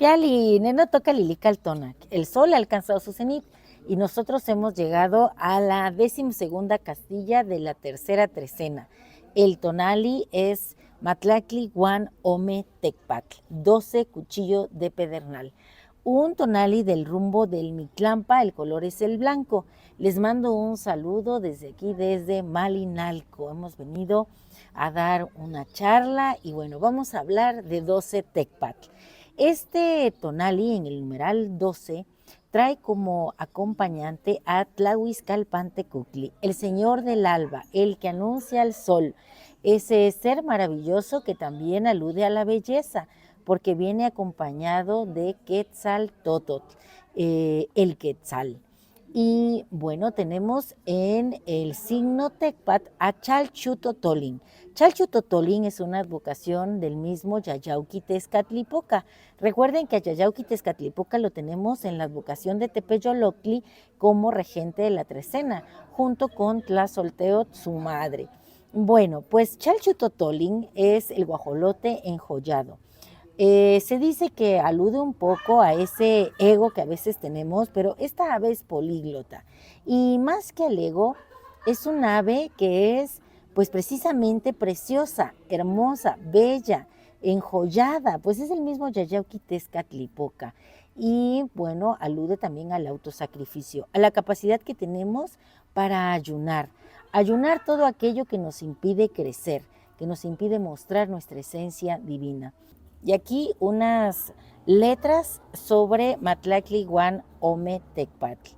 Piali, neno toca Lilical El sol ha alcanzado su cenit y nosotros hemos llegado a la 12ª Castilla de la tercera trecena. El tonali es Matlacli Guan Ome Tecpatl, 12 cuchillo de pedernal. Un tonali del rumbo del Miclampa, el color es el blanco. Les mando un saludo desde aquí, desde Malinalco. Hemos venido a dar una charla y bueno, vamos a hablar de 12 Tecpatl. Este tonali en el numeral 12 trae como acompañante a Tlahuizcalpantecutli, el señor del alba, el que anuncia el sol, ese ser maravilloso que también alude a la belleza, porque viene acompañado de Quetzaltótotl, el Quetzal. Y bueno, tenemos en el signo Tecpat a Chalchutotolin. Chalchutotolin es una advocación del mismo Yayauqui Tezcatlipoca. Recuerden que a Yayauqui Tezcatlipoca lo tenemos en la advocación de Tepeyoloctli como regente de la trecena, junto con Tlazolteotl, su madre. Bueno, pues Chalchutotolin es el guajolote enjollado. Se dice que alude un poco a ese ego que a veces tenemos, pero esta ave es políglota. Y más que al ego, es un ave que es pues precisamente preciosa, hermosa, bella, enjollada, pues es el mismo Yayauqui Tezcatlipoca. Y bueno, alude también al autosacrificio, a la capacidad que tenemos para ayunar todo aquello que nos impide crecer, que nos impide mostrar nuestra esencia divina. Y aquí unas letras sobre Matlacli Guan Ome Tecpatl.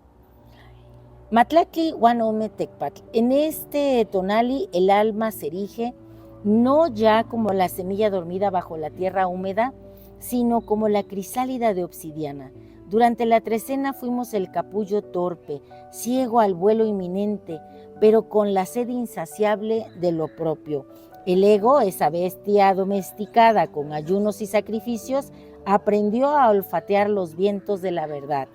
Matlacli Guan Ome Tecpatl. En este tonali el alma se erige no ya como la semilla dormida bajo la tierra húmeda, sino como la crisálida de obsidiana. Durante la trecena fuimos el capullo torpe, ciego al vuelo inminente, pero con la sed insaciable de lo propio. El ego, esa bestia domesticada con ayunos y sacrificios, aprendió a olfatear los vientos de la verdad.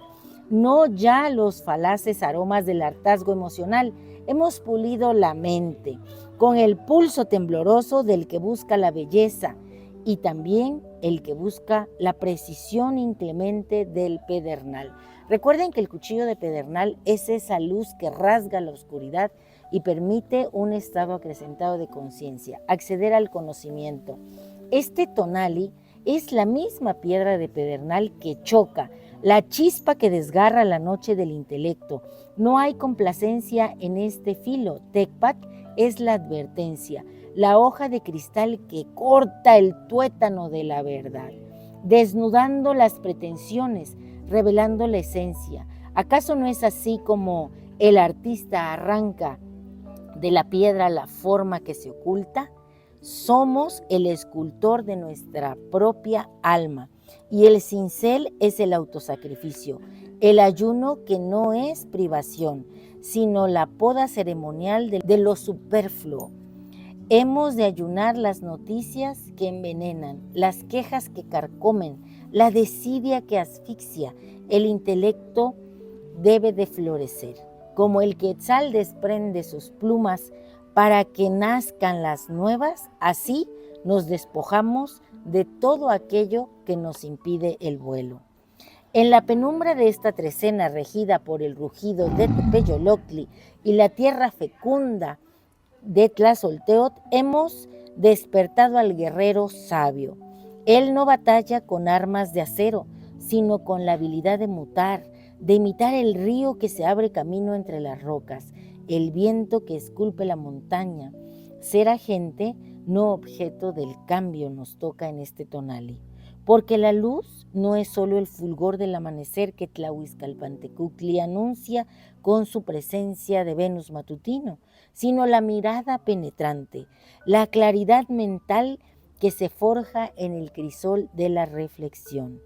No ya los falaces aromas del hartazgo emocional, hemos pulido la mente con el pulso tembloroso del que busca la belleza y también el que busca la precisión inclemente del pedernal. Recuerden que el cuchillo de pedernal es esa luz que rasga la oscuridad y permite un estado acrecentado de conciencia, acceder al conocimiento. Este tonali es la misma piedra de pedernal que choca, la chispa que desgarra la noche del intelecto. No hay complacencia en este filo. Tecpat es la advertencia, la hoja de cristal que corta el tuétano de la verdad, desnudando las pretensiones, revelando la esencia. ¿Acaso no es así como el artista arranca de la piedra la forma que se oculta? Somos el escultor de nuestra propia alma y el cincel es el autosacrificio, el ayuno que no es privación, sino la poda ceremonial de lo superfluo. Hemos de ayunar las noticias que envenenan, las quejas que carcomen, la desidia que asfixia. El intelecto debe de florecer. Como el quetzal desprende sus plumas para que nazcan las nuevas, así nos despojamos de todo aquello que nos impide el vuelo. En la penumbra de esta trecena regida por el rugido de Tepeyoloctli y la tierra fecunda de Tlazolteotl, hemos despertado al guerrero sabio. Él no batalla con armas de acero, sino con la habilidad de mutar, de imitar el río que se abre camino entre las rocas, el viento que esculpe la montaña. Ser agente, no objeto del cambio, nos toca en este tonali. Porque la luz no es solo el fulgor del amanecer que Tlahuizcalpantecutli anuncia con su presencia de Venus matutino, sino la mirada penetrante, la claridad mental que se forja en el crisol de la reflexión.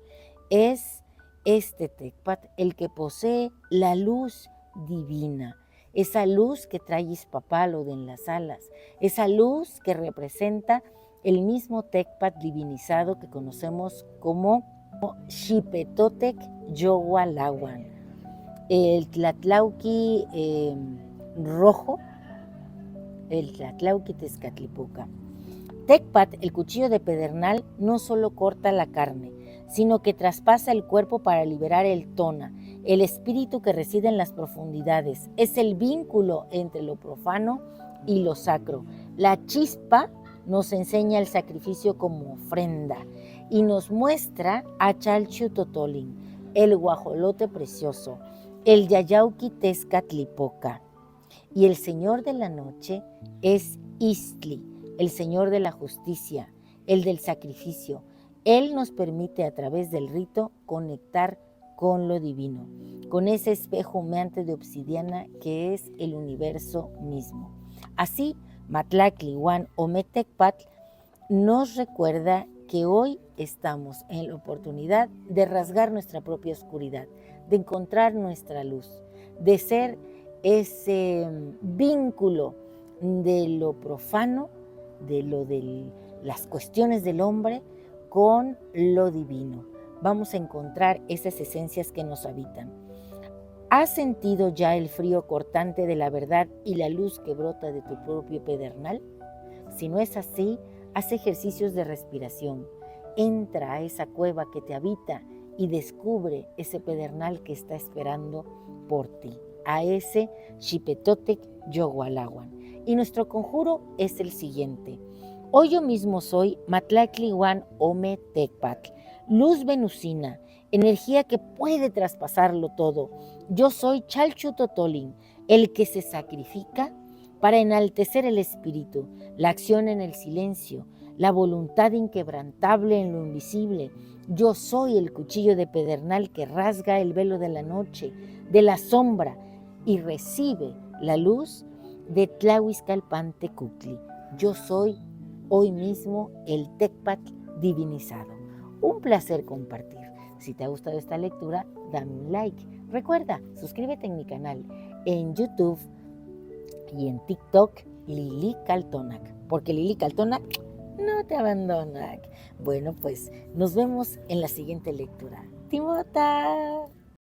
Es este Tecpat el que posee la luz divina, esa luz que trae Izpapalode en las alas, esa luz que representa el mismo Tecpat divinizado que conocemos como Xipetotec Yohualahuan, el Tlatlauqui rojo, el Tlatlauqui Tezcatlipoca. Tecpat, el cuchillo de pedernal, no solo corta la carne, sino que traspasa el cuerpo para liberar el tona, el espíritu que reside en las profundidades. Es el vínculo entre lo profano y lo sacro. La chispa nos enseña el sacrificio como ofrenda y nos muestra a Chalchutotolin, el guajolote precioso, el Yayauqui Tezcatlipoca. Y el Señor de la noche es Istli, el Señor de la justicia, el del sacrificio. Él nos permite a través del rito conectar con lo divino, con ese espejo humeante de obsidiana que es el universo mismo. Así, Matlaclihuán o Metecpatl nos recuerda que hoy estamos en la oportunidad de rasgar nuestra propia oscuridad, de encontrar nuestra luz, de ser ese vínculo de lo profano, de las cuestiones del hombre con lo divino. Vamos a encontrar esas esencias que nos habitan. ¿Has sentido ya el frío cortante de la verdad y la luz que brota de tu propio pedernal? Si no es así, haz ejercicios de respiración. Entra a esa cueva que te habita y descubre ese pedernal que está esperando por ti, a ese Xipetotec Yogualahuan. Y nuestro conjuro es el siguiente. Hoy yo mismo soy Matlaclihuán Ome Tecpatl, luz venusina, energía que puede traspasarlo todo. Yo soy Chalchutotolin, el que se sacrifica para enaltecer el espíritu, la acción en el silencio, la voluntad inquebrantable en lo invisible. Yo soy el cuchillo de pedernal que rasga el velo de la noche, de la sombra, y recibe la luz de Tlahuizcalpantecutli. Yo soy hoy mismo el Tecpatl divinizado. Un placer compartir. Si te ha gustado esta lectura, dame un like. Recuerda, suscríbete en mi canal en YouTube y en TikTok, Lili Caltonac, porque Lili Caltonac no te abandona. Bueno, pues nos vemos en la siguiente lectura. Timota.